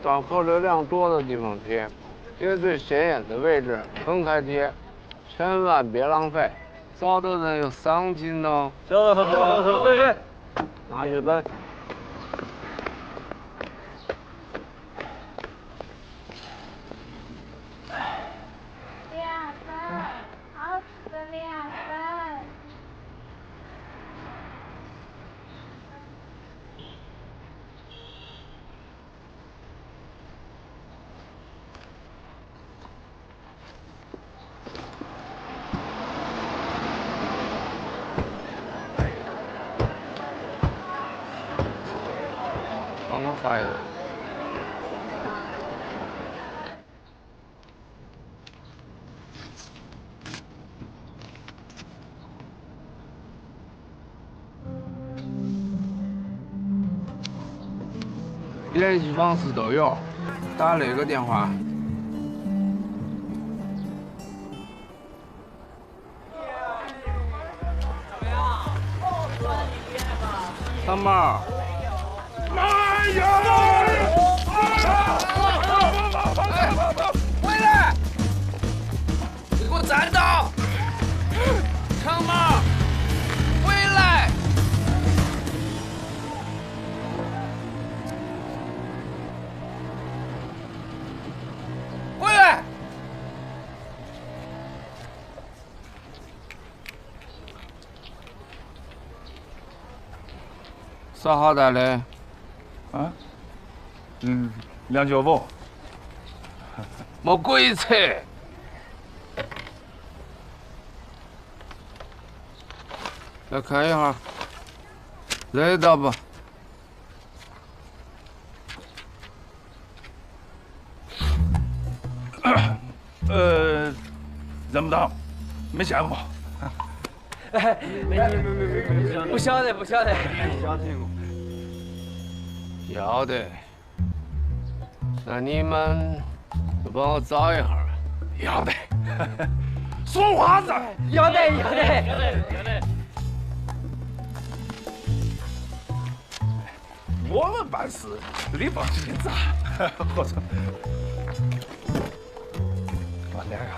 找客流量多的地方贴，贴最显眼的位置分开贴，千万别浪费，糟的人有伤心哦。对，拿去呗。2分，好吃的2分。刚刚发一个。联系方式都有，打哪个电话？三毛。妈呀！回来！你给我站到！长毛，回来！回来！啥好带的？啊，2.5。没鬼扯！来看一下，热到不？认不到，没见过。不晓得。要得。那你们就帮我找一下。要得。说话子。要得。我们办事，你放心子。合着，我两下。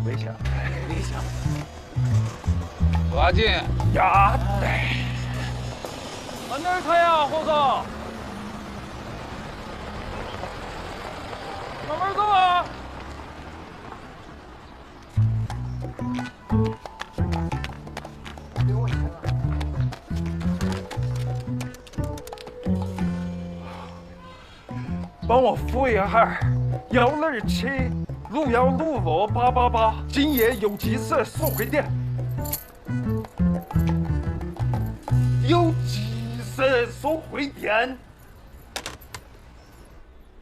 微笑。抓紧！呀得。往哪儿开呀，火哥？慢慢走啊！帮我复一下，1276幺65888，今夜有机社收回点。有机社收回点。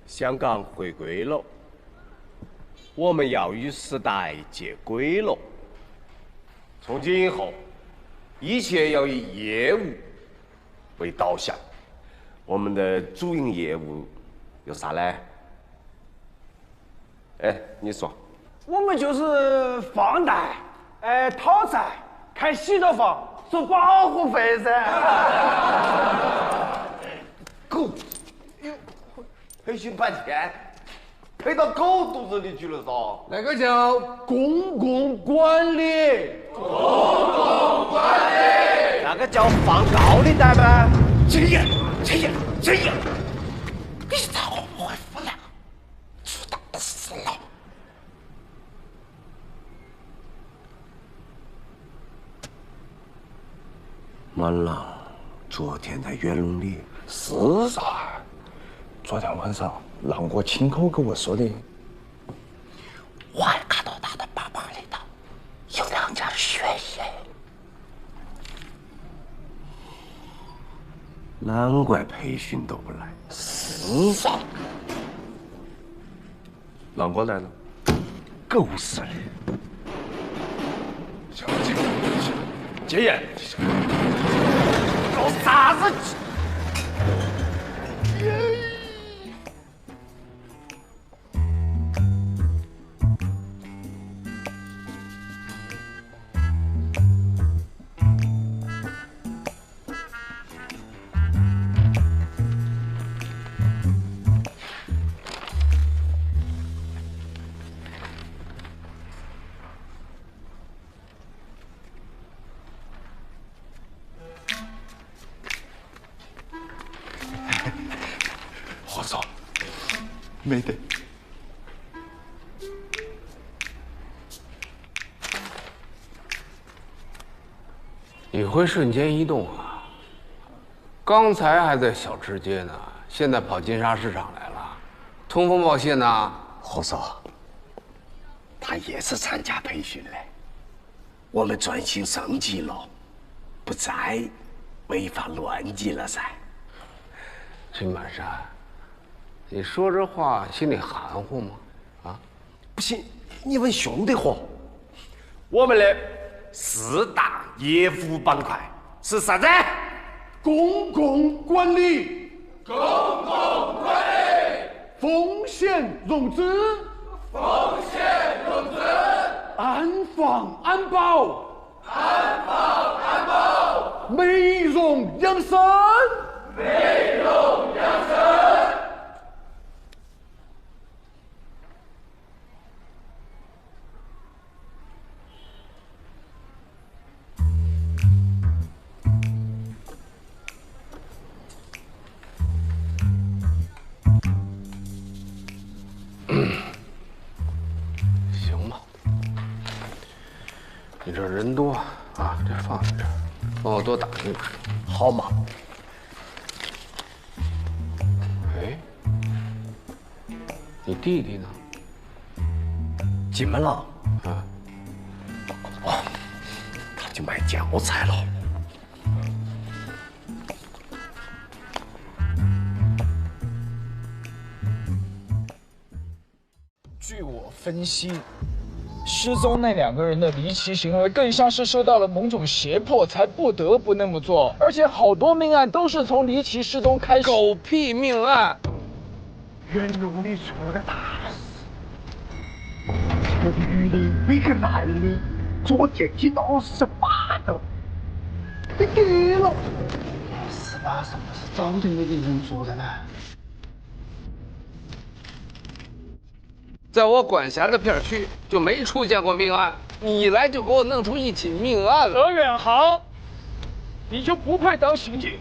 香港回归了，我们要与时代接轨了。从今以后，一切要以业务为导向。我们的主营业务有啥呢？哎，你说。我们就是放贷，讨债，开洗头房，收保护费噻。狗，培训半天，培到狗肚子里去了噻。那个叫公共管理。那个叫放高利贷呗。陈爷，你咋会不会付呀？出大事了！满郎昨天在园龙里。是噻，昨天晚上让我亲口跟我说的。我还看到他的包包里头有2件血液，难怪培训都不来。是噻，让我来了，狗屎的！戒严，搞啥子？没得。你会瞬间移动啊？刚才还在小吃街呢，现在跑金沙市场来了，通风报信呢？和尚，他也是参加培训的。我们专心升级了，不再违法乱纪了噻。陈满山，你说这话心里含糊吗？啊？不行，你问兄弟伙。我们的4大业务板块是啥子？公共管理、公共管理、风险融资、风险融资、安防安保、安防安保、美容养生、美容养生。行吧，你这人多啊，这放在这儿，帮我多打听打听。好嘛？哎，你弟弟呢？进门了。啊，他去买教材了。据我分析，失踪那2个人的离奇行为更像是受到了某种胁迫，才不得不那么做。而且好多命案都是从离奇失踪开始。狗屁命案！袁荣里出了个大事，这个雨里每个男的坐电梯都是8的，被给了。是吧？什么是早就没给人做的呢？在我管辖的片区就没出现过命案，你一来就给我弄出一起命案了。何远航，你就不配当刑警。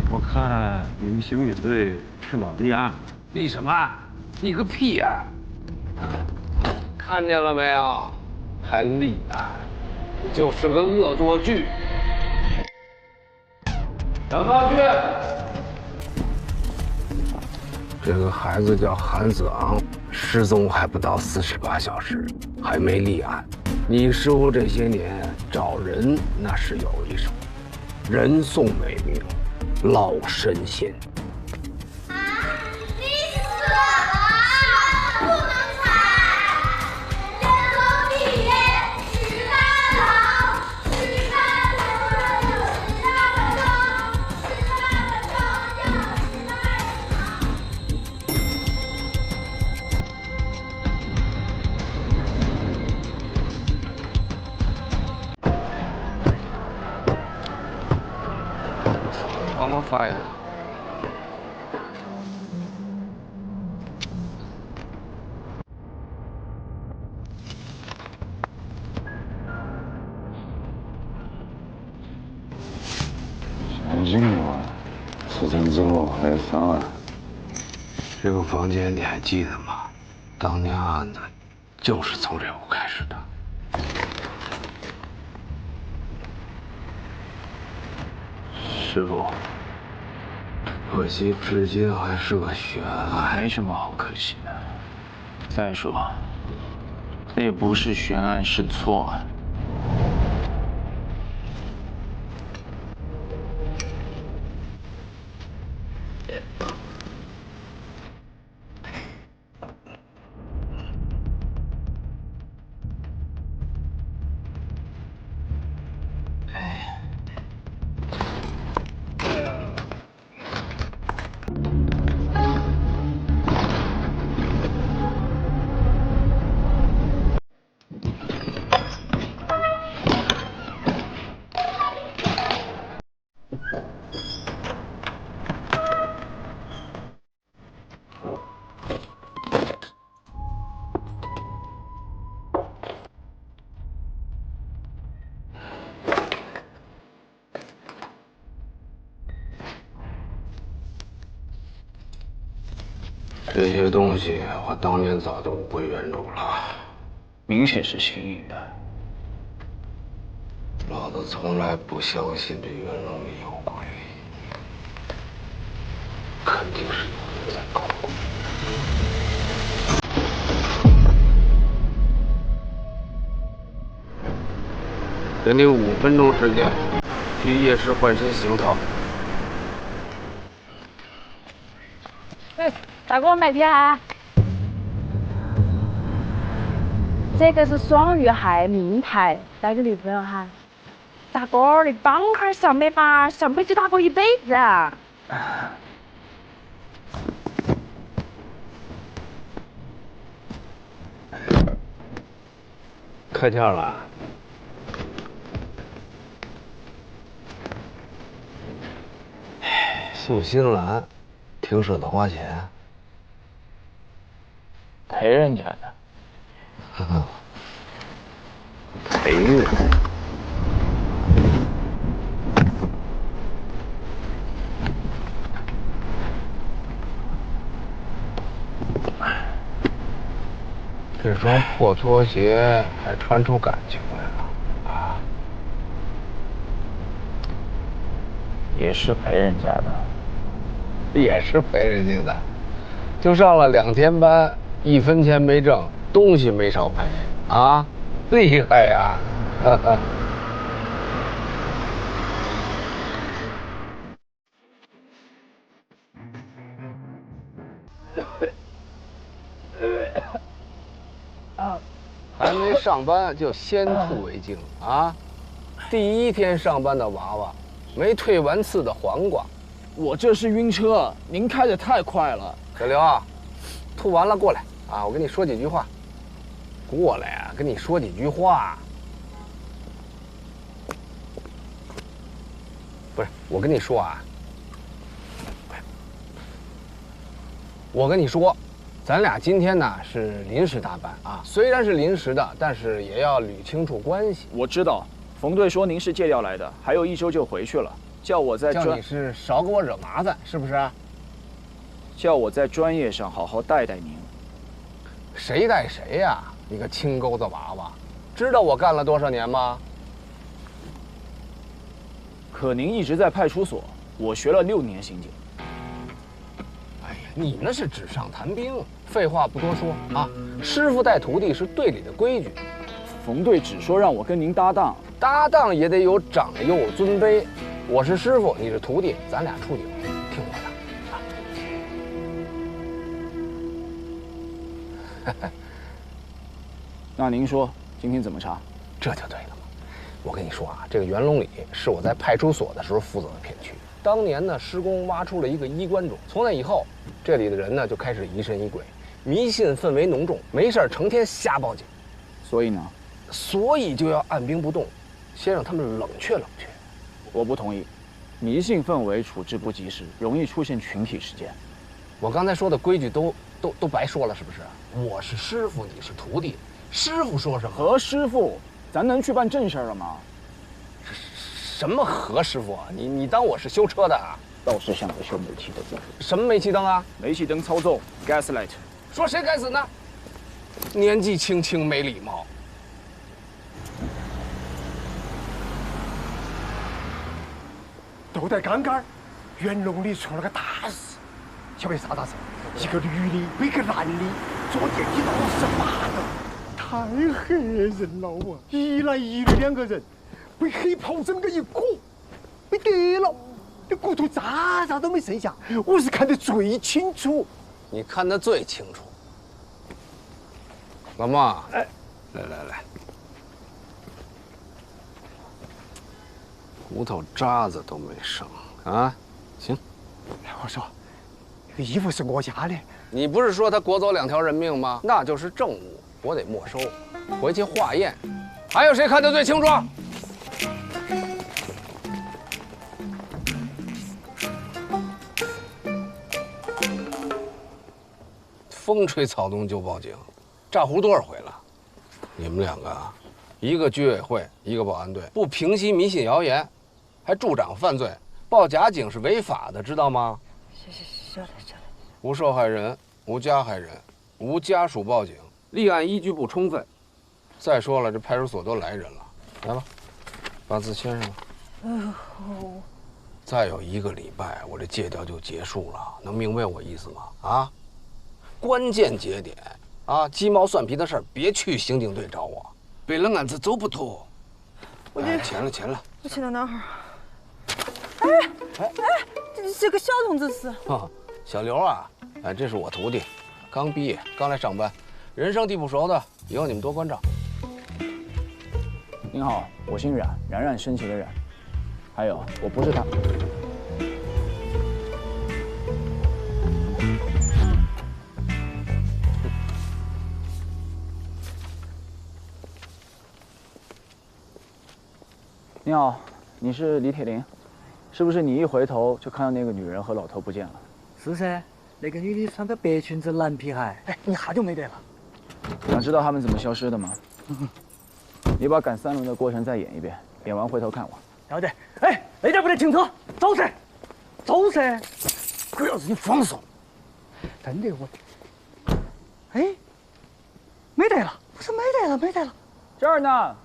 我看你们刑警队是老立案。立什么案？立个屁案！看见了没有？还立案，就是个恶作剧。杨高去。这个孩子叫韩子昂，失踪还不到48小时，还没立案。你师傅这些年找人那是有一手，人送美名，老神仙。啊！你死了！不能踩！人头地10万头，10万头人有10万个钟，10万个钟有10万人头。帮我发一个。相信我，事成之后还有上案。这个房间你还记得吗？当年案子就是从这屋开始的。师傅，可惜至今还是个悬案。没什么好可惜的。再说，这也不是悬案，是错案。这些东西我当年早就归原主了。明显是新颖的。老子从来不相信这袁龙里有鬼，肯定是有人在搞鬼。给你5分钟时间，去夜市换身行头。哎，大哥买票啊！这个是爽遇害名牌，带个女朋友哈。大哥，你帮点上没法，上辈子打过一辈子啊！开窍了。宋新兰，挺舍得花钱。陪人家的。陪人。这双破拖鞋还穿出感情来了啊！也是陪人家的。也是陪人家的，就上了2天班，1分钱没挣，东西没少赔啊，厉害呀！哈哈。还没上班就先吐为敬啊！第1天上班的娃娃，没退完刺的黄瓜。我这是晕车，您开得太快了。小刘啊，吐完了过来啊，我跟你说几句话。过来啊，跟你说几句话。不是，我跟你说啊，我跟你说，咱俩今天呢是临时搭班啊，虽然是临时的，但是也要捋清楚关系。我知道，冯队说您是借调来的，还有1周就回去了，叫我在叫你是少给我惹麻烦，是不是？叫我在专业上好好带带您。谁带谁呀？你个青钩子娃娃，知道我干了多少年吗？可您一直在派出所，我学了6年刑警。哎呀，你那是纸上谈兵。废话不多说啊，师傅带徒弟是队里的规矩。冯队只说让我跟您搭档，搭档也得有长幼有尊卑。我是师傅，你是徒弟，咱俩处境，听我的啊。那您说今天怎么查？这就对了嘛。我跟你说啊，这个袁龙里是我在派出所的时候负责的片区。当年呢，施工挖出了一个衣冠冢，从那以后，这里的人呢就开始疑神疑鬼，迷信氛围浓重，没事成天瞎报警。所以呢？所以就要按兵不动，先让他们冷却冷却。我不同意，迷信氛围处置不及时，容易出现群体事件。我刚才说的规矩都白说了，是不是？我是师傅，你是徒弟，师傅说什么？何师傅，咱能去办正事了吗？什么何师傅啊？你当我是修车的啊？倒是像个修煤气的师傅。什么煤气灯啊？煤气灯操纵 ，gaslight。说谁该死呢？年纪轻轻没礼貌。就在刚刚，袁龙里出了个大事，晓得啥大事？一个女的被一个男的坐电梯到18楼，太吓人了啊！一男一女2个人被黑袍整个一裹，没得了，那骨头渣渣都没剩下，我是看得最清楚。你看得最清楚。老孟，哎，来，骨头渣子都没剩啊！行，我说，这个衣服是我家的。你不是说他裹走2条人命吗？那就是证物，我得没收，回去化验。还有谁看得最清楚？风吹草动就报警，炸糊多少回了？你们2个啊，一个居委会，一个保安队，不平息迷信谣言，还助长犯罪，报假警是违法的，知道吗？晓得。无受害人，无加害人，无家属报警，立案依据不充分。再说了，这派出所都来人了，来吧，把字签上吧。再有1个礼拜，我这借调就结束了，能明白我意思吗？啊，关键节点啊，鸡毛蒜皮的事儿别去刑警队找我，背了案子走不脱。我这钱了，我签到哪儿？哎，这个小同志是？啊，小刘啊，哎，这是我徒弟，刚毕业，刚来上班，人生地不熟的，以后你们多关照。您好，我姓冉，冉冉升起的冉。还有，我不是他。你好，你是李铁林，是不是你一回头就看到那个女人和老头不见了？是噻，那个女的穿个白裙子蓝皮鞋，哎，一下就没得了。想知道他们怎么消失的吗？你把赶3轮的过程再演一遍，演完回头看我。要得，哎，那点不得停车，走噻，走噻！鬼老子你放手！真的我，哎，没得了，我说没得了。这儿呢。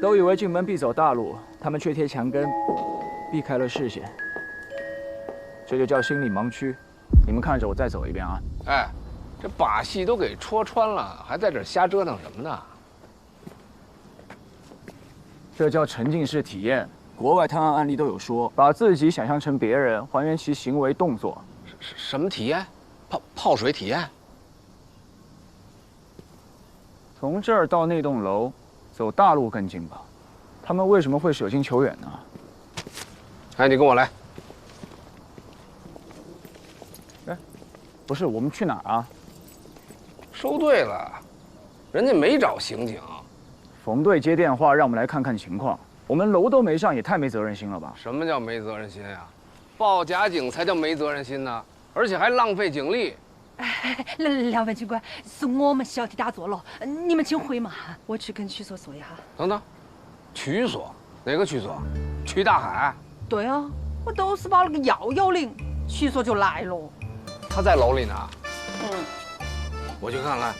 都以为进门必走大路，他们却贴墙根，避开了视线。这就叫心理盲区。你们看着我再走一遍啊！哎，这把戏都给戳穿了，还在这瞎折腾什么呢？这叫沉浸式体验。国外探案案例都有说，把自己想象成别人，还原其行为动作。什么体验？泡水体验？从这儿到那栋楼，走大路更近吧？他们为什么会舍近求远呢？哎，你跟我来。哎，不是，我们去哪儿啊？收队了，人家没找刑警。冯队接电话让我们来看看情况，我们楼都没上，也太没责任心了吧？什么叫没责任心呀？报假警才叫没责任心呢，而且还浪费警力。两位警官，是我们小题大做了，你们请回嘛，我去跟区所说一下。等等，区所？哪个区所？区大海？对啊，我都是报了个110，区所就来了。他在楼里呢。我去看看。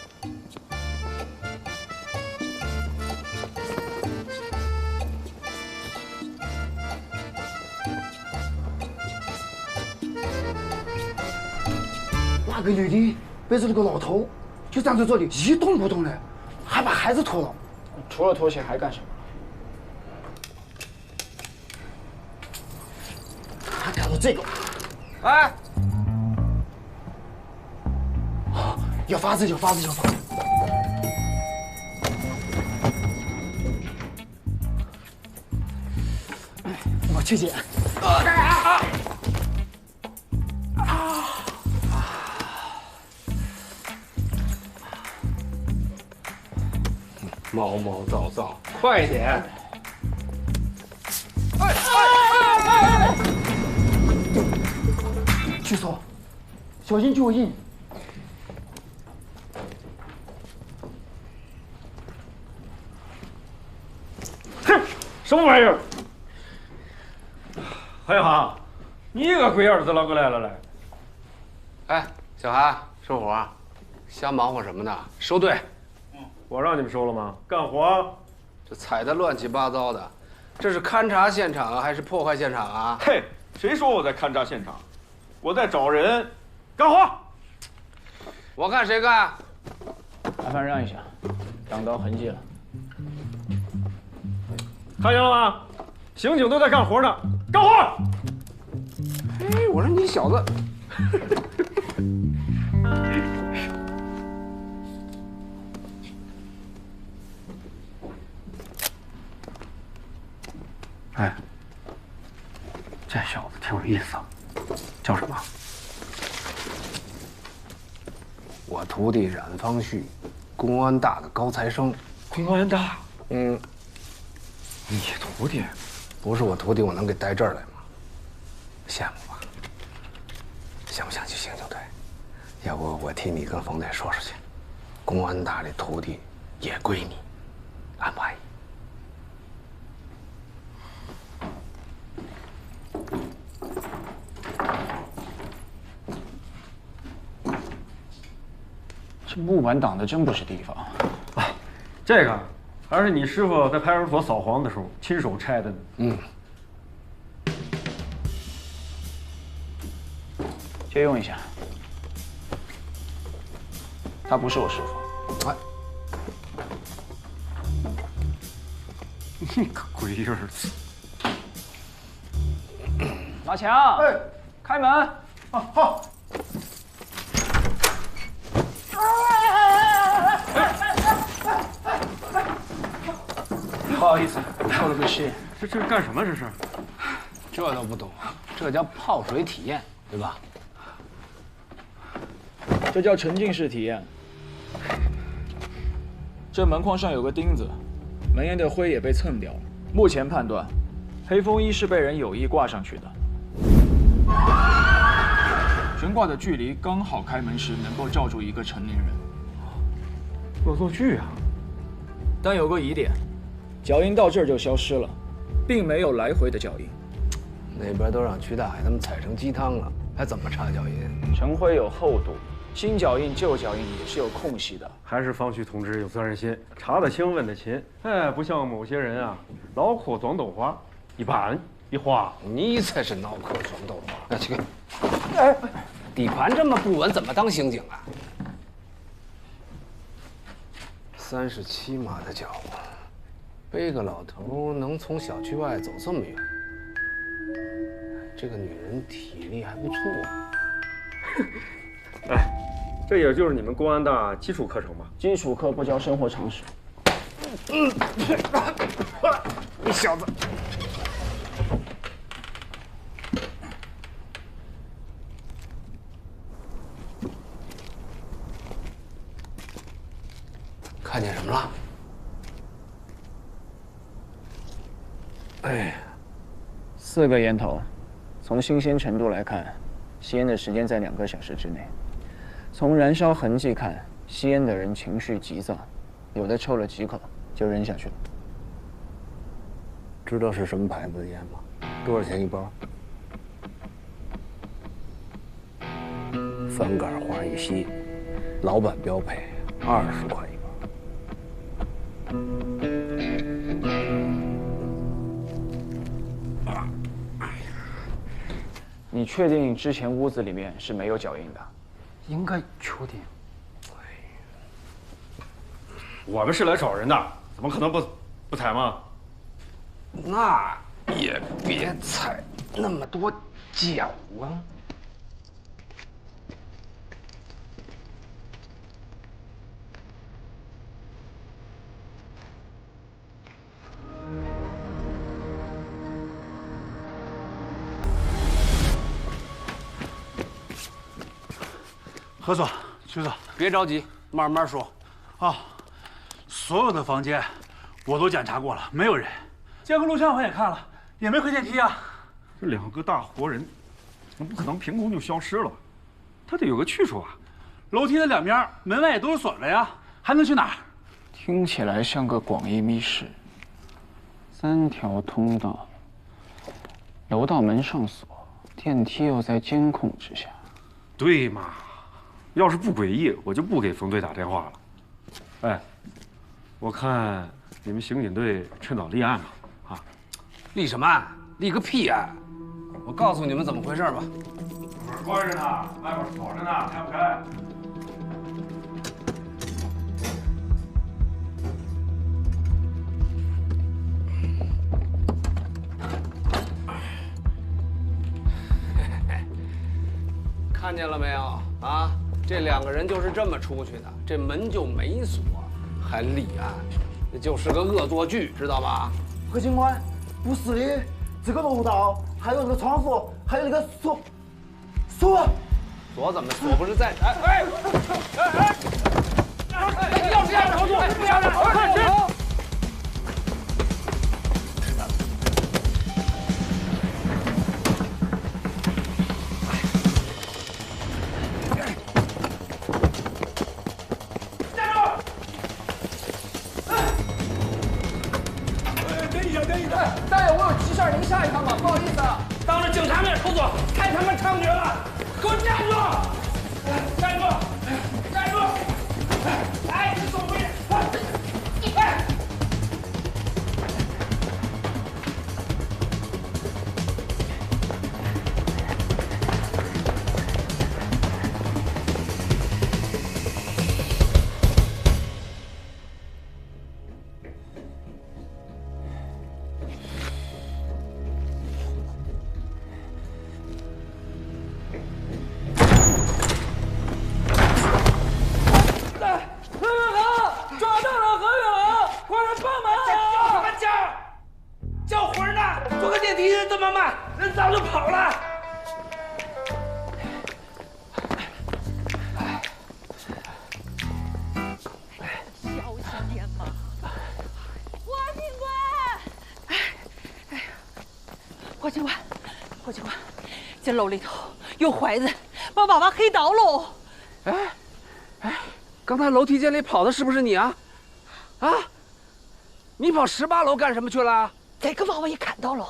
那个女的背着那个老头，就站在这里一动不动的，还把孩子拖了。除了拖鞋还干什么？还看到这个，哎，有法子！我去捡。毛毛躁躁，快点！区所，小心脚印。哼，什么玩意儿？韩航，你个龟儿子啷个来了来？哎，小韩，收活，瞎忙活什么呢？收队。我让你们收了吗？干活。这踩得乱七八糟的，这是勘察现场啊，还是破坏现场啊？嘿，谁说我在勘察现场？我在找人，干活。我看谁干。麻烦让一下，挡到痕迹了。看见了吗？刑警都在干活呢，干活！哎，我说你小子。哎，这小子挺有意思，叫什么？我徒弟冉方旭，公安大的高材生。公安大？嗯。你徒弟？不是我徒弟，我能给带这儿来吗？羡慕吧？想不想去刑警队？要不我替你跟冯队说说去，公安大这徒弟也归你，安不安逸？这木板挡的真不是地方。哎，这个还是你师傅在派出所扫黄的时候亲手拆的呢。嗯。借用一下。他不是我师傅。哎。你个龟儿子！马强，哎，开门。好。不好意思，透了个气。这是干什么？这是？这都不懂，这叫泡水体验，对吧？这叫沉浸式体验。这门框上有个钉子，门沿的灰也被蹭掉了。目前判断，黑风衣是被人有意挂上去的。悬挂的距离刚好开门时能够罩住一个成年人。恶作剧啊！但有个疑点，脚印到这儿就消失了，并没有来回的脚印。那边都让曲大海他们踩成鸡汤了，还怎么查脚印？尘灰有厚度，新脚印、旧脚印也是有空隙的。还是方旭同志有责任心，查得清，问得勤。哎，不像某些人啊，脑壳装豆花，一板一花。你才是脑壳装豆花。那去，哎，底盘这么不稳，怎么当刑警啊？37码的脚，背个老头能从小区外走这么远，这个女人体力还不错啊。哎，这也就是你们公安的基础课程吧？基础课不教生活常识。你小子！看见什么了？哎，4个烟头，从新鲜程度来看，吸烟的时间在2个小时之内。从燃烧痕迹看，吸烟的人情绪急躁，有的抽了几口就扔下去了。知道是什么牌子的烟吗？多少钱一包？翻杆花一吸，老板标配20块一包。你确定之前屋子里面是没有脚印的？应该确定。我们是来找人的，怎么可能不踩吗？那也别踩那么多脚啊！何总，徐总，别着急，慢慢说。啊，所有的房间我都检查过了，没有人。监控录像我也看了，也没回电梯啊。这2个大活人，那不可能凭空就消失了，他得有个去处啊。楼梯的2边门外也都是锁着呀，还能去哪儿？听起来像个广义密室。3条通道，楼道门上锁，电梯又在监控之下。对嘛？要是不诡异，我就不给冯队打电话了。哎，我看你们刑警队趁早立案吧。啊，立什么案？立个屁案！我告诉你们怎么回事吧。门关着呢，外边锁着呢，开不开？看见了没有啊？这2个人就是这么出去的，这门就没锁，还立案，这就是个恶作剧，知道吧？何警官，不是的，这个楼道还有那个窗户，还有那个锁，锁怎么锁不是在？哎！要这样操作，不要快去！大爷，我有急事儿，您下一趟吧，不好意思啊。当着警察面出错，太他妈猖獗了！给我站住！站住！警官，霍警官，这楼里头有坏人，把娃娃黑到喽！哎，刚才楼梯间里跑的是不是你啊？啊？你跑18楼干什么去了？这个娃娃也看到了，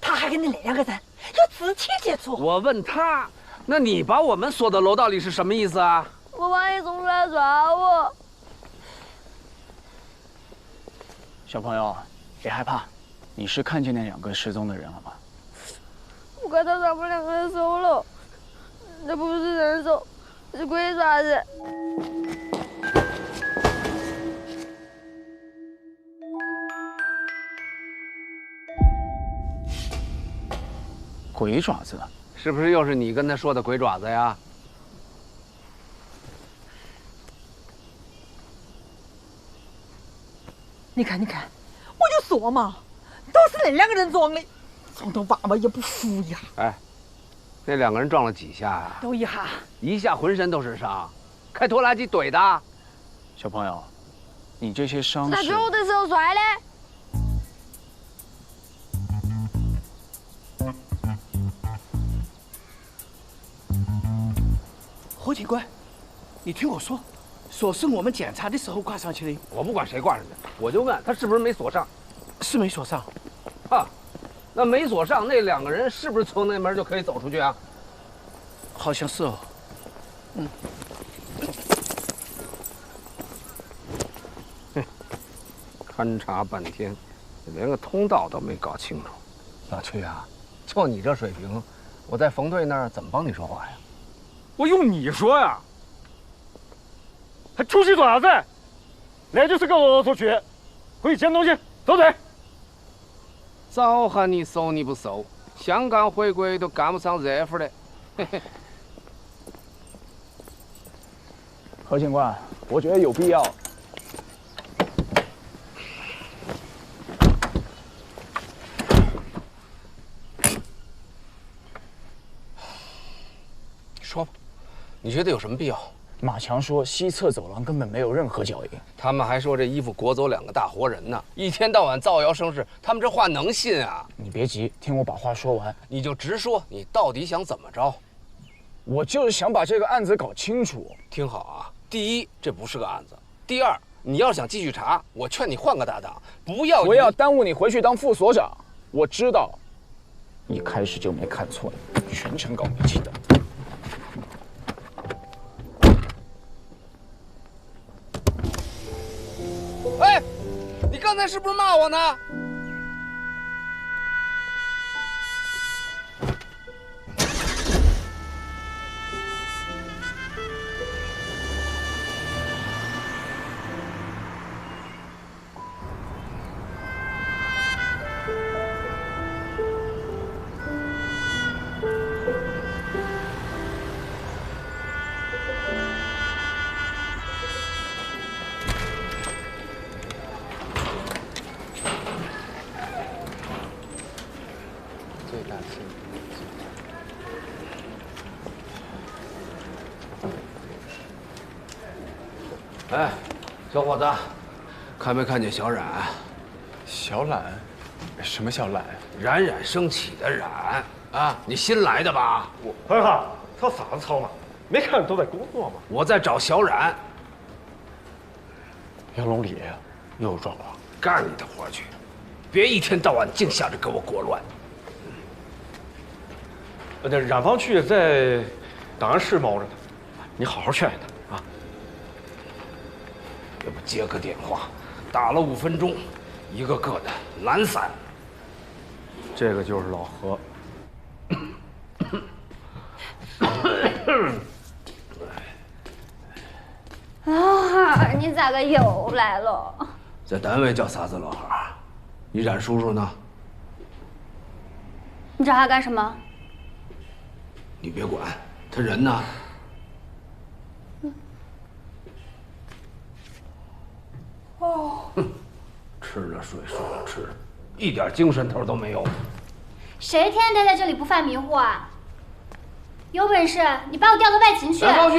他还跟那2个人有肢体接触。我问他，那你把我们锁到楼道里是什么意思啊？我怕你总出来抓我。小朋友，别害怕，你是看见那2个失踪的人了吗？我看到他们2个人手了，那不是人手，是鬼爪子。鬼爪子？是不是又是你跟他说的鬼爪子呀？你看，我就说嘛，都是那2个人装的，撞到娃娃也不服呀。哎，那2个人撞了几下啊？都一下。一下浑身都是伤，开拖拉机怼的。小朋友，你这些伤势……那就的时候摔的。何警官，你听我说，锁是我们检查的时候挂上去的。我不管谁挂上去，我就问他是不是没锁上。是没锁上。啊，那没锁上，那2个人是不是从那门就可以走出去啊？好像是哦。勘察半天，连个通道都没搞清楚。老曲啊，就你这水平，我在冯队那儿怎么帮你说话呀？我用你说呀，还出去做啥子？那就是个恶作剧，回去捡东西，走腿。早喊你收你不收，香港回归都赶不上热乎的。嘿嘿。何警官，我觉得有必要。说吧，你觉得有什么必要？马强说西侧走廊根本没有任何脚印，他们还说这衣服裹走2个大活人呢，一天到晚造谣生事，他们这话能信啊？你别急，听我把话说完。你就直说，你到底想怎么着？我就是想把这个案子搞清楚。听好啊，第一，这不是个案子；第二，你要想继续查，我劝你换个搭档，不要耽误你回去当副所长。我知道，一开始就没看错你，全程搞密集的。哎，你刚才是不是骂我呢？最大限度。哎，小伙子，看没看见小冉？小冉？什么小冉？冉冉升起的冉啊！你新来的吧？快看，吵啥子吵嘛？没看都在工作吗？我在找小冉。杨龙里又有状况，干你的活去，别一天到晚净想着给我裹乱。那冉方区在档案室猫着呢，你好好劝劝他啊。要不接个电话，打了5分钟，一个个的懒散。这个就是老何。啊，你咋个又来了？在单位叫啥子老何？你冉叔叔呢？你找他干什么？你别管，他人呢？哦。哼，吃了睡，睡了吃，一点精神头都没有。谁天天待在这里不犯迷糊啊？有本事你把我调到外勤去！冉方旭。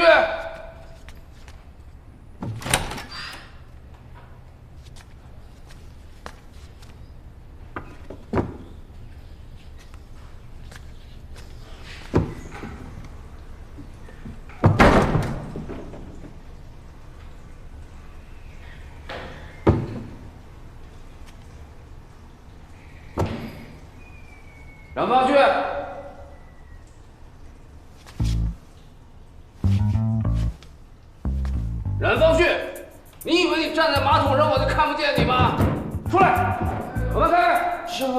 让方旭，冉方旭，你以为你站在马桶上我就看不见你吗？出来！我们开。师傅，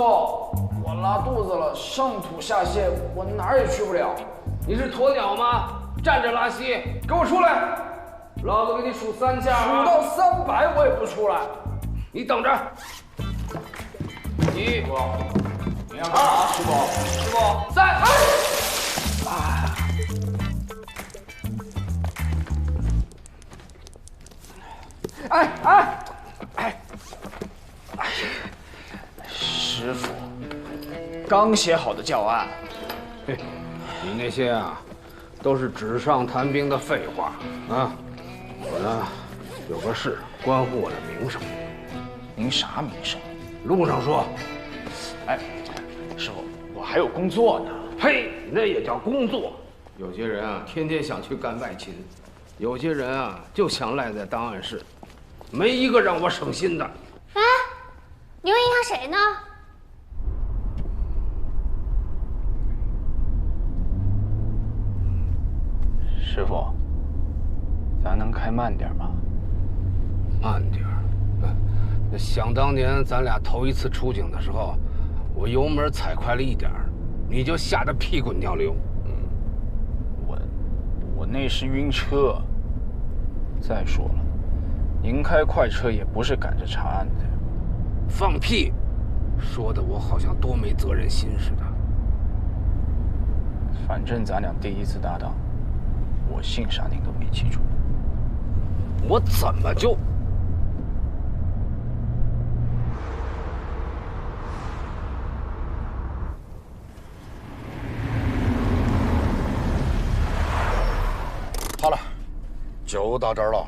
我拉肚子了，上吐下泻，我哪儿也去不了。你是鸵鸟吗？站着拉稀，给我出来！老子给你数3下，数到300我也不出来。你等着。1，你要干嘛？师傅，师傅，3，师傅，刚写好的教案。嘿，你那些啊，都是纸上谈兵的废话啊！我呢，有个事关乎我的名声。您啥名声？路上说。哎，师傅，我还有工作呢。嘿，那也叫工作。有些人啊，天天想去干外勤；有些人啊，就想赖在档案室，没一个让我省心的。哎，你又影响谁呢？师傅，咱能开慢点吗？慢点儿。想当年咱俩头一次出警的时候，我油门踩快了一点儿，你就吓得屁滚尿流。我那是晕车。再说了，您开快车也不是赶着查案的。放屁！说的我好像多没责任心似的。反正咱俩第一次搭档，我姓啥您都没记住。我怎么就？好了，就到这儿了。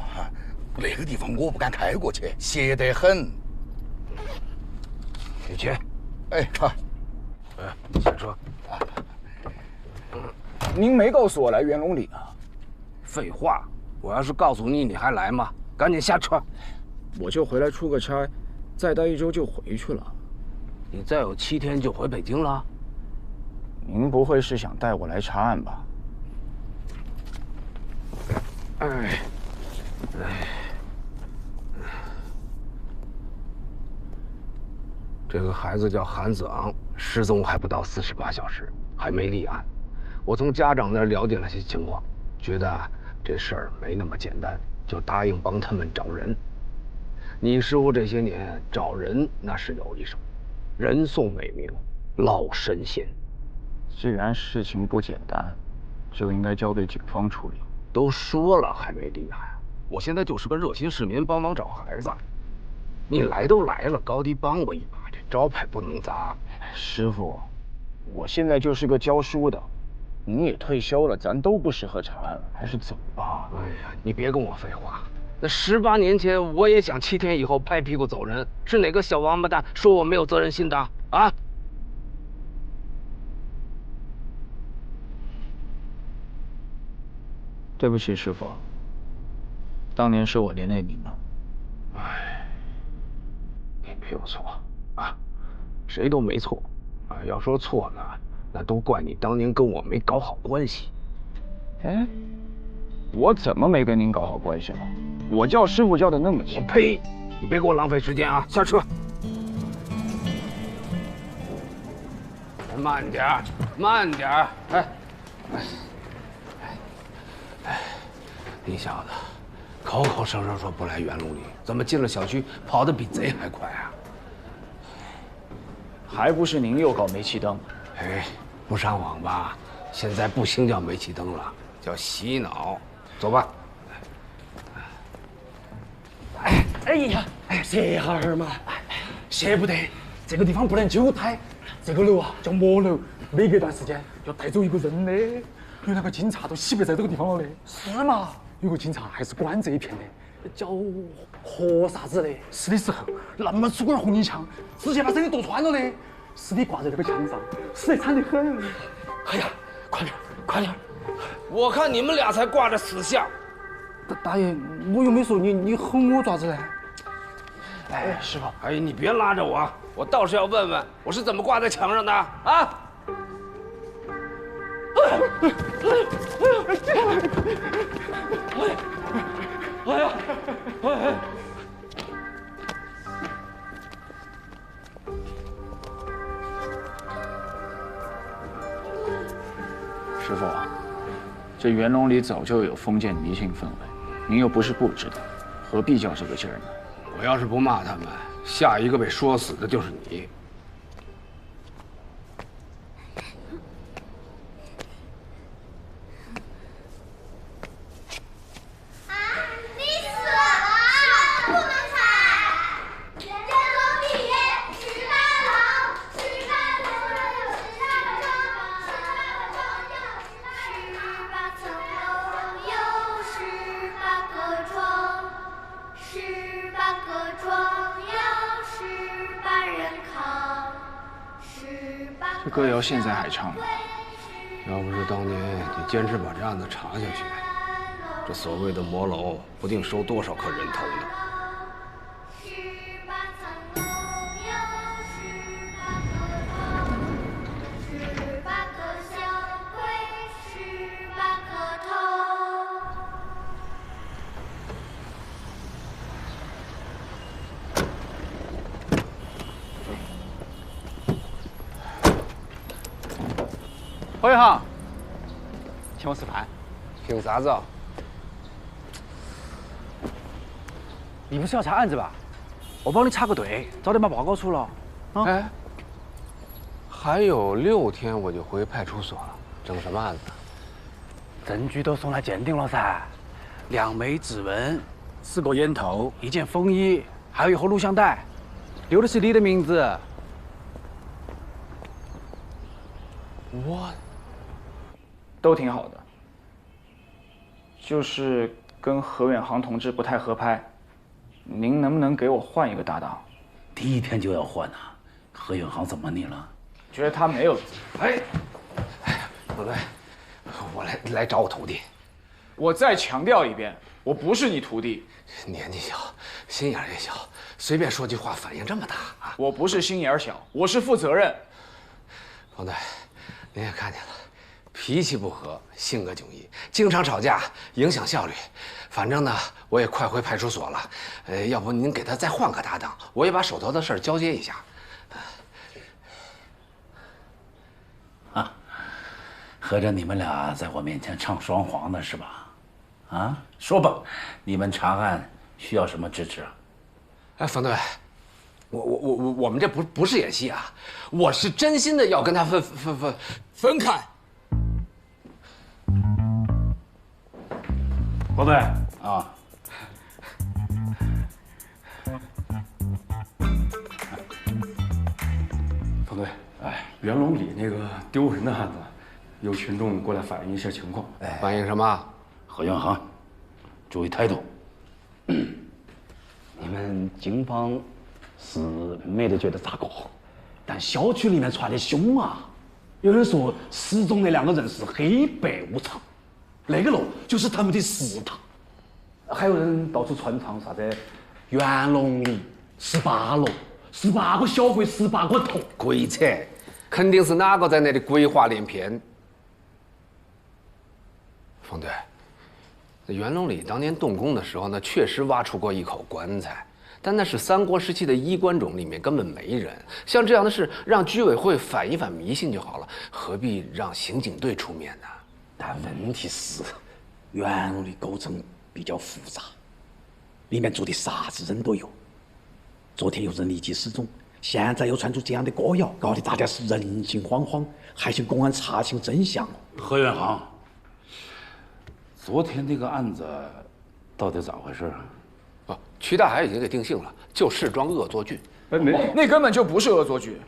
那个地方我不敢开过去，邪得很。雨晴，哎，好。下车。您没告诉我来元龙里啊？废话，我要是告诉你，你还来吗？赶紧下车。我就回来出个差，再待1周就回去了。你再有7天就回北京了？您不会是想带我来查案吧？这个孩子叫韩子昂，失踪还不到48小时，还没立案。我从家长那儿了解了些情况，觉得这事儿没那么简单，就答应帮他们找人。你师傅这些年找人那是有一手，人送美名，老神仙。既然事情不简单，就应该交给警方处理。都说了还没立案，我现在就是个热心市民，帮忙找孩子。你来都来了，高低帮我一把，这招牌不能砸。师傅，我现在就是个教书的，您也退休了，咱都不适合查案了，还是走吧。哎呀，你别跟我废话。那18年前我也想7天以后拍屁股走人，是哪个小王八蛋说我没有责任心的啊？对不起，师傅，当年是我连累您了。哎，你没有错啊，谁都没错啊。要说错呢，那都怪你当年跟我没搞好关系。哎，我怎么没跟您搞好关系了？我叫师傅叫的那么亲。呸！你别给我浪费时间啊！下车。慢点儿，慢点儿。你小子，口口声声说不来元龙里，怎么进了小区跑得比贼还快啊？还不是您又搞煤气灯？哎，不上网吧？现在不兴叫煤气灯了，叫洗脑。走吧。哎呀，歇下儿嘛，歇不得，这个地方不能久待。这个楼啊叫魔楼，每隔段时间要带走一个人的。有那个警察都洗不在这个地方了的。是嘛？有个警察还是管这一片的，叫何啥子的。死的时候那么粗根红缨枪，直接把身体剁穿了的，尸体挂在那个墙上，死得惨得很。哎呀，快点，快点！我看你们俩才挂着死相。大爷，我又没说你，你吼我爪子呢？哎，师傅，哎，你别拉着我，我倒是要问问，我是怎么挂在墙上的啊？师傅，这元龙里早就有封建迷信氛围，您又不是不知道，何必较这个劲儿呢？我要是不骂他们，下一个被说死的就是你。你死了，不能踩！人龙地爷十八郎，十八层楼，18个庄，18个庄要18人扛。这歌谣现在还唱吗？要不是当年你坚持把这案子查下去，这所谓的魔楼不定收多少颗人头呢。侯元航，请我吃饭。凭啥子啊？你不是要查案子吧？我帮你插个队，早点把报告出了。啊？哎，还有6天我就回派出所了，整什么案子？证据都送来鉴定了噻，2枚指纹，4个烟头，1件风衣，还有1盒录像带，留的是你的名字。我都挺好的，就是跟何远航同志不太合拍，您能不能给我换一个搭档？第一天就要换啊？何远航怎么你了？觉得他没有。哎，不对，我来找我徒弟。我再强调一遍，我不是你徒弟。年纪小，心眼也小，随便说句话反应这么大啊！我不是心眼小，我是负责任。冯队，您也看见了。脾气不和，性格迥异，经常吵架，影响效率。反正呢，我也快回派出所了。要不您给他再换个搭档，我也把手头的事儿交接一下。啊，合着你们俩在我面前唱双簧呢是吧？啊，说吧，你们查案需要什么支持啊？哎，冯队，我们这不是演戏啊，我是真心的要跟他分开。冯队啊，冯队，哎，元龙里那个丢人的案子，有群众过来反映一下情况。反映什么？何元航，注意态度。你们警方是没得觉得咋个，但小区里面传的凶啊，有人说失踪的2个人是黑白无常，那个楼就是他们的食堂，还有人到处传唱啥子元龙里18楼，18个小鬼18个头，鬼扯，肯定是哪个在那里鬼话连篇。冯队，那元龙里当年动工的时候呢，确实挖出过一口棺材，但那是3国时期的衣冠冢，里面根本没人。像这样的事，让居委会反一反迷信就好了，何必让刑警队出面呢？但问题是，元龙的构成比较复杂，里面住的啥子人都有。昨天有人离奇失踪，现在又传出这样的歌谣，搞得大家是人心惶惶，还请公安查清真相。何元航，昨天那个案子到底咋回事啊？哦，曲大海已经给定性了，就事装恶作剧。那根本就不是恶作剧。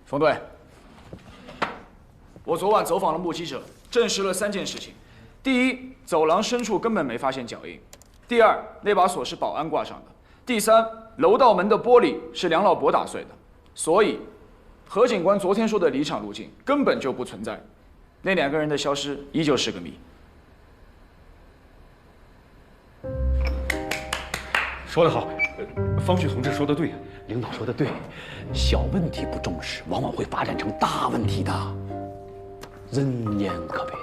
冯队，我昨晚走访了目击者，证实了3件事情：第一，走廊深处根本没发现脚印；第二，那把锁是保安挂上的；第三，楼道门的玻璃是梁老伯打碎的。所以，何警官昨天说的离场路径根本就不存在。那2个人的消失依旧是个谜。说得好，方旭同志说得对，领导说的对，小问题不重视，往往会发展成大问题的。人言可悲噻。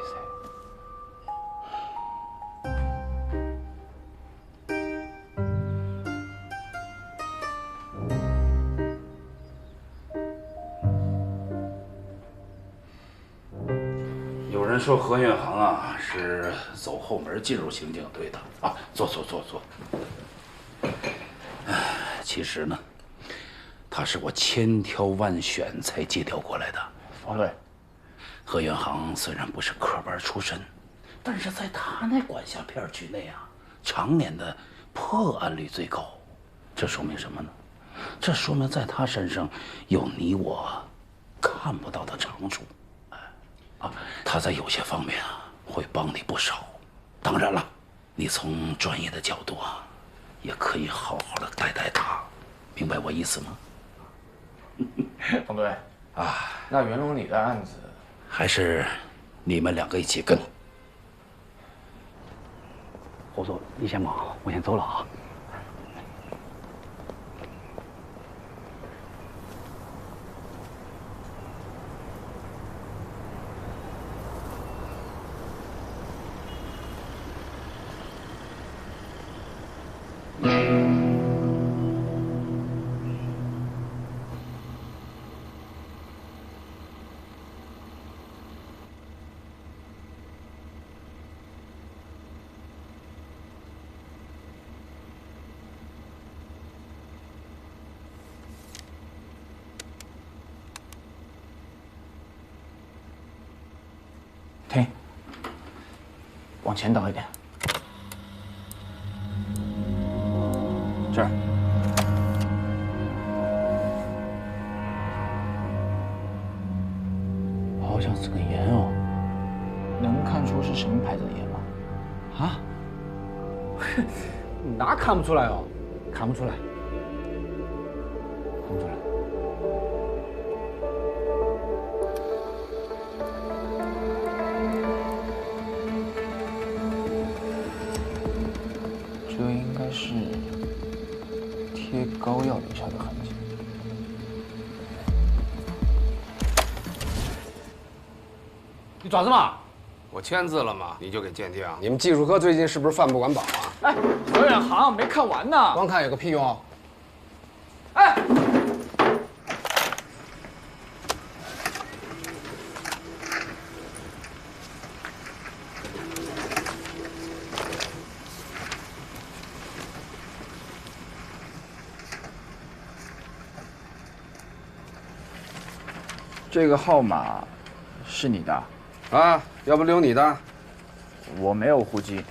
有人说何运航啊是走后门进入刑警队的啊，坐。其实呢，他是我千挑万选才借调过来的。方队，何运航虽然不是科班出身，但是在他那管辖片区内啊，常年的破案率最高。这说明什么呢？这说明在他身上有你我看不到的长处。他在有些方面啊会帮你不少。当然了，你从专业的角度啊，也可以好好的带他，明白我意思吗？方队啊，那袁龙里的案子还是你们两个一起跟。侯总，你先忙，我先走了啊。停，往前倒一点。这儿。好像是根烟哦，能看出是什么牌子的烟吗？啊？那看不出来哦，看不出来，看不出来。这应该是贴膏药留下的痕迹。你爪子嘛？我签字了嘛，你就给鉴定。你们技术科最近是不是饭不管饱啊？哎，何远航没看完呢。光看有个屁用？哎，这个号码是你的？啊，要不留你的？我没有户籍，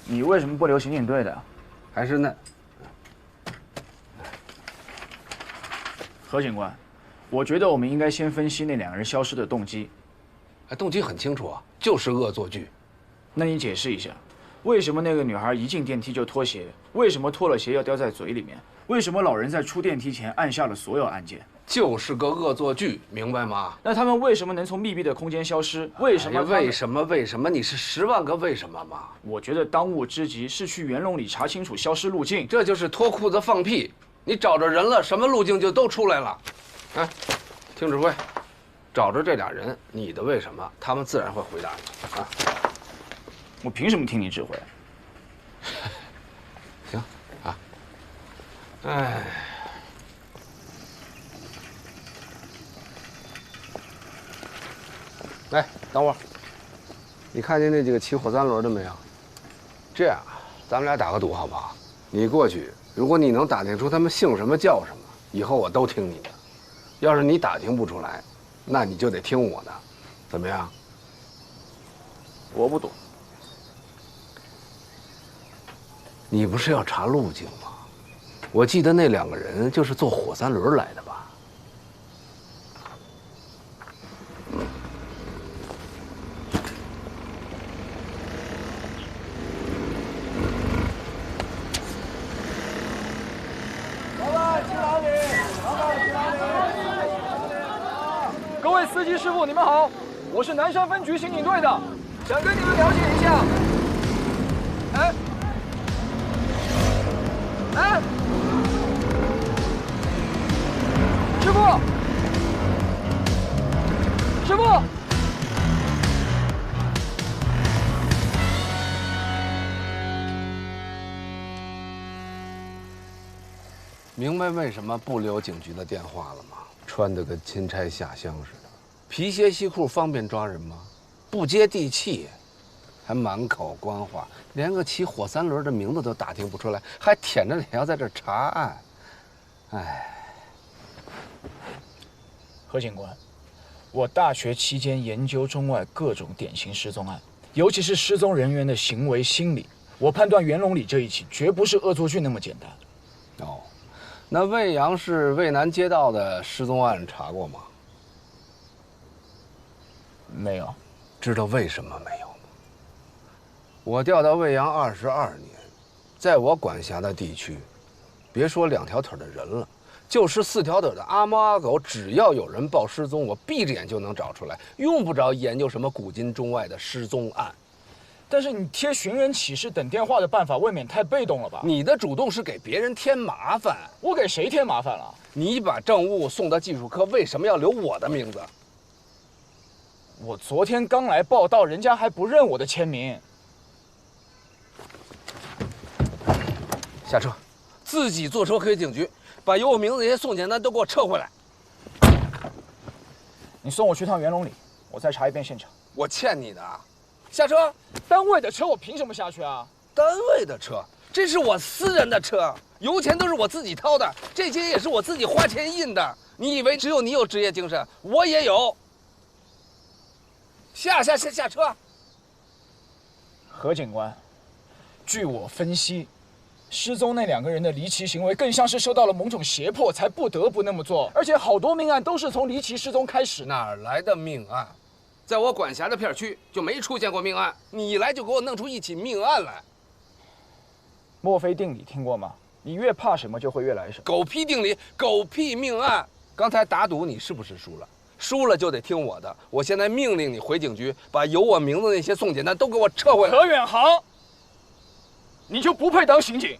你为什么不留刑警队的？还是那……何警官，我觉得我们应该先分析那两个人消失的动机。动机很清楚啊，就是恶作剧。那你解释一下，为什么那个女孩一进电梯就脱鞋？为什么脱了鞋要叼在嘴里面？为什么老人在出电梯前按下了所有按键？就是个恶作剧，明白吗？那他们为什么能从密闭的空间消失？为什么？为什么？为什么？你是10万个为什么吗？我觉得当务之急是去袁龙里查清楚消失路径。这就是脱裤子放屁！你找着人了，什么路径就都出来了。哎，听指挥，找着这俩人，你的为什么，他们自然会回答你啊。我凭什么听你指挥？行啊。哎。来，等会儿，你看见那几个骑火三轮的没有？这样，咱们俩打个赌好不好？你过去，如果你能打听出他们姓什么叫什么，以后我都听你的；要是你打听不出来，那你就得听我的，怎么样？我不赌。你不是要查路径吗？我记得那两个人就是坐火三轮来的吧？各位司机师傅，你们好，我是南山分局刑警队的，想跟你们了解一下。哎，师傅，师傅，明白为什么不留警局的电话了吗？穿得跟钦差下乡似的，皮鞋西裤方便抓人吗？不接地气，还满口官话，连个骑火三轮的名字都打听不出来，还舔着脸要在这儿查案。哎，何警官，我大学期间研究中外各种典型失踪案，尤其是失踪人员的行为心理，我判断袁龙里这一起绝不是恶作剧那么简单。哦，那魏阳市渭南街道的失踪案查过吗？没有。知道为什么没有吗？我调到魏阳22年，在我管辖的地区，别说2条腿的人了，就是4条腿的阿猫阿狗，只要有人报失踪，我闭着眼就能找出来，用不着研究什么古今中外的失踪案。但是你贴寻人启事等电话的办法，未免太被动了吧？你的主动是给别人添麻烦。我给谁添麻烦了？你把证物送到技术科，为什么要留我的名字？我昨天刚来报到，人家还不认我的签名。下车，自己坐车回警局，把有我名字那些送检单都给我撤回来。你送我去趟袁龙里，我再查一遍现场。我欠你的。下车。单位的车我凭什么下去啊？单位的车，这是我私人的车，油钱都是我自己掏的，这些也是我自己花钱印的。你以为只有你有职业精神，我也有。下车。何警官，据我分析，失踪那2个人的离奇行为更像是受到了某种胁迫，才不得不那么做。而且好多命案都是从离奇失踪开始。哪来的命案？在我管辖的片区就没出现过命案，你一来就给我弄出一起命案来。墨菲定理听过吗？你越怕什么，就会越来什么。狗屁定理，狗屁命案。刚才打赌你是不是输了？输了就得听我的。我现在命令你回警局，把有我名字那些送检单都给我撤回来。何远航，你就不配当刑警。